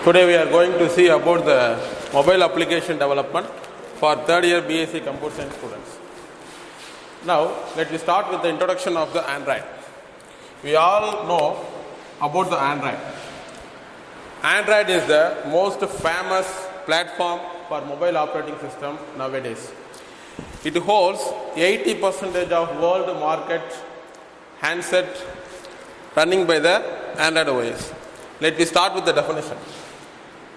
Today we are going to see about the mobile application development for third year BSc Computer Science students. Now let me start with the introduction of the Android. We all know about the Android. Android is the most famous platform for mobile operating system nowadays. It holds 80% of world market handset running by the Android OS. Let me start with the definition.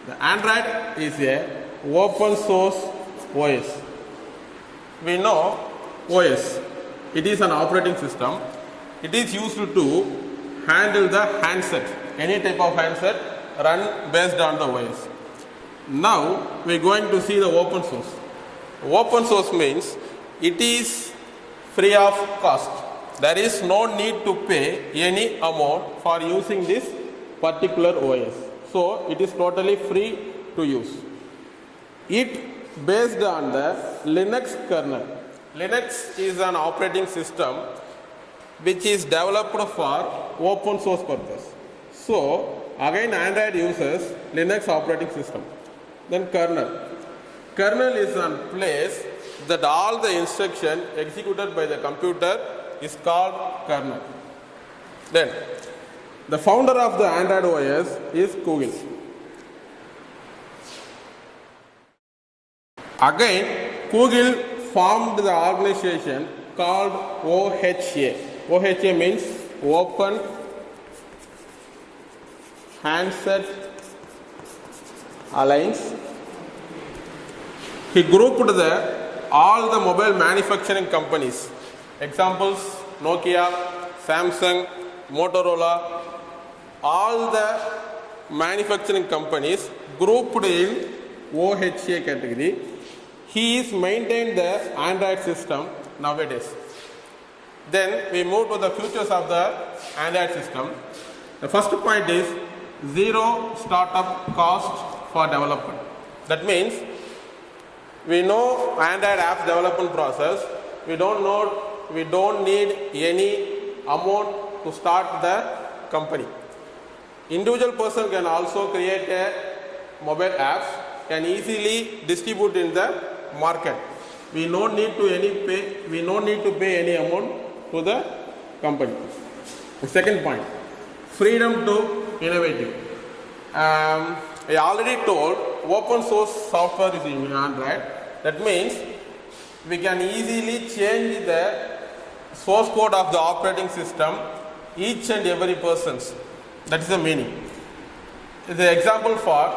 The Android is a open source OS. We know OS. It is an operating system. It is used to handle the handset. Any type of handset run based on the OS. Now we are going to see the open source. Open source means it is free of cost. There is no need to pay any amount for using this particular OS. So it is totally free to use. It based on the Linux kernel. Linux is an operating system which is developed for open source purpose. So again Android uses Linux operating system. Then kernel. Kernel is a place that all the instruction executed by the computer is called kernel. Then the founder of the Android OS is Google. Again, Google formed the organization called OHA. OHA means Open Handset Alliance. He grouped all the mobile manufacturing companies. Examples: Nokia, Samsung, Motorola. All the manufacturing companies grouped in OHA category. He is maintained the Android system nowadays. Then we move to the features of the Android system. The first point is zero startup cost for development. That means we know Android app development process. We don't need any amount to start the company. Individual person can also create a mobile apps, can easily distribute in the market. We no need to pay any amount to the company. The second point, freedom to innovative. I already told open source software is in Android. That means we can easily change the source code of the operating system each and every person's. That is the meaning. The example for,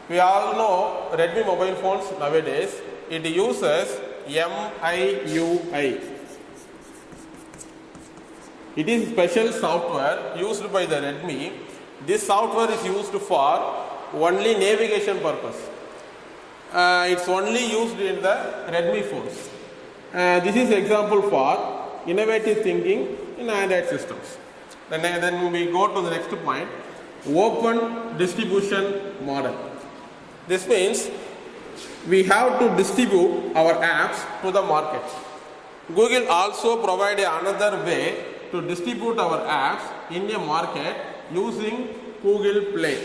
we all know Redmi mobile phones nowadays, it uses MIUI. It is special software used by the Redmi. This software is used for only navigation purpose. It's only used in the Redmi phones. This is example for innovative thinking in Android systems. Then we go to the next point, open distribution model. This means we have to distribute our apps to the market. Google also provide another way to distribute our apps in a market using Google Play.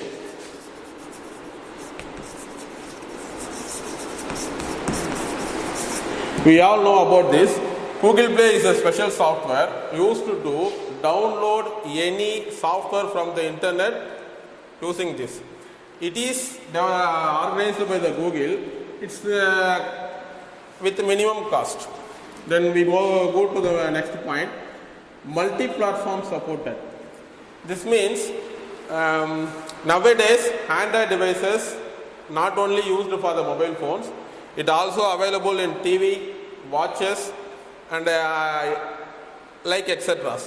We all know about this. Google Play is a special software used to download any software from the internet using this. It is organized by the Google. It's with minimum cost. Then we go to the next point, multi-platform supported. This means nowadays Android devices not only used for the mobile phones, it also available in TV, watches and like etc.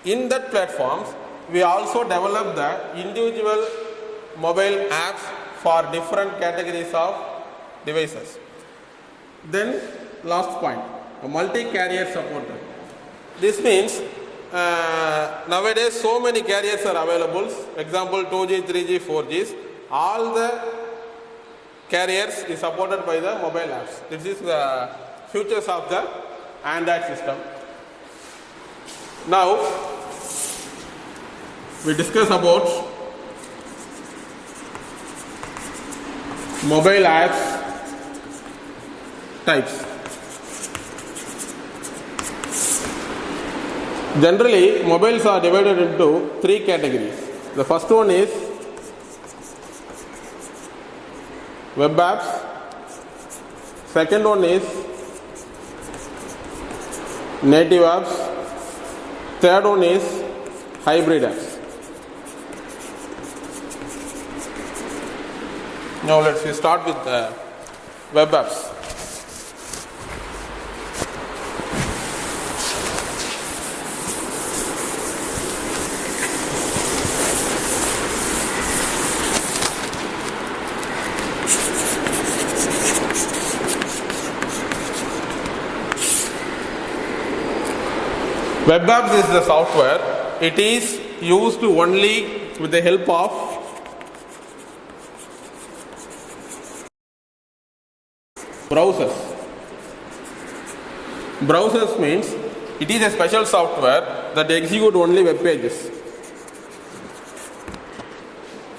In that platforms, we also develop the individual mobile apps for different categories of devices. Then last point, multi-carrier supported. This means nowadays so many carriers are available. Example 2G, 3G, 4Gs. All the carriers is supported by the mobile apps. This is the features of the Android system. Now we discuss about Mobile apps types. Generally, mobiles are divided into three categories. The first one is web apps. Second one is native apps. Third one is hybrid apps. Now let's start with the web apps. Web apps is the software. It is used only with the help of browsers. Browsers means it is a special software that execute only web pages.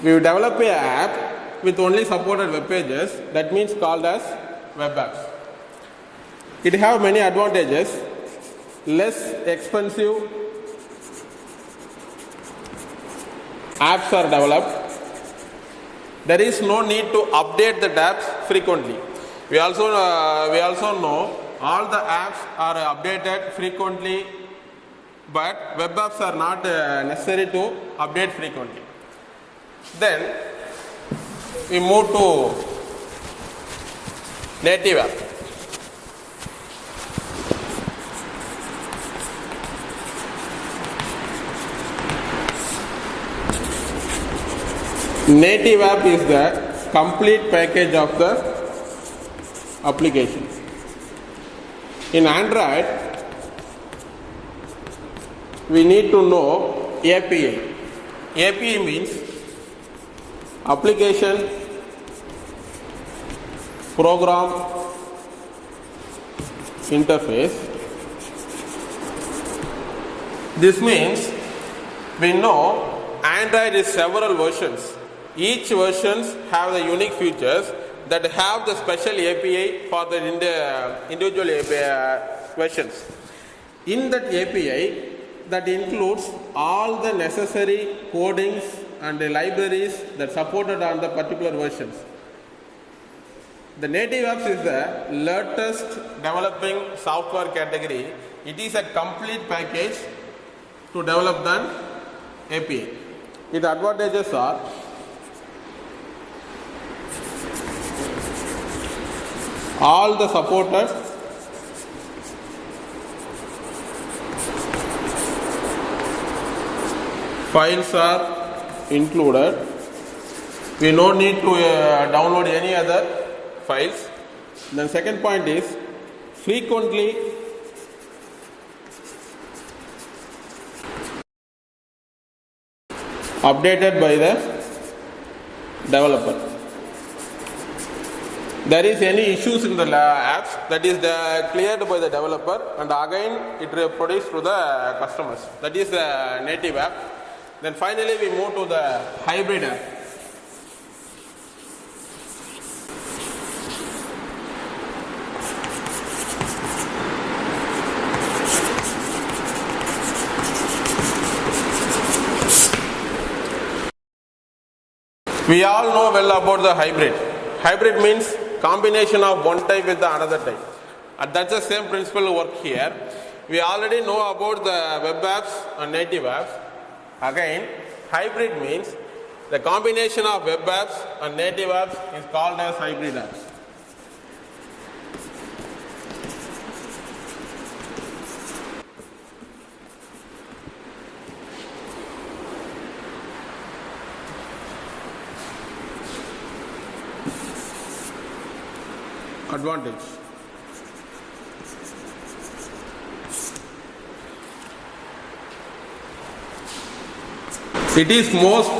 We will develop an app with only supported web pages, that means called as web apps. It have many advantages. Less expensive apps are developed. There is no need to update the apps frequently. We also know all the apps are updated frequently, but web apps are not necessary to update frequently. Then we move to native app. Native app is the complete package of the application. In Android, we need to know API. API means application program interface. This means we know Android is several versions. Each versions have the unique features that have the special API for the individual API versions. In that API, that includes all the necessary codings and the libraries that supported on the particular versions. The native apps is the latest developing software category. It is a complete package to develop the API. Its advantages are all the supported files are included. We no need to download any other files. Then second point is frequently updated by the developer. There is any issues in the apps, that is cleared by the developer and again it produced to the customers. That is the native app. Then finally we move to the hybrid app. We all know well about the hybrid. Hybrid means combination of one type with the another type. And that's the same principle work here. We already know about the web apps and native apps. Again, hybrid means the combination of web apps and native apps is called as hybrid apps. Advantage. It is most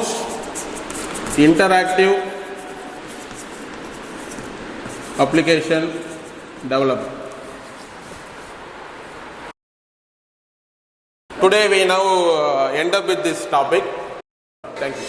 interactive application developed. Today we now end up with this topic. Thank you.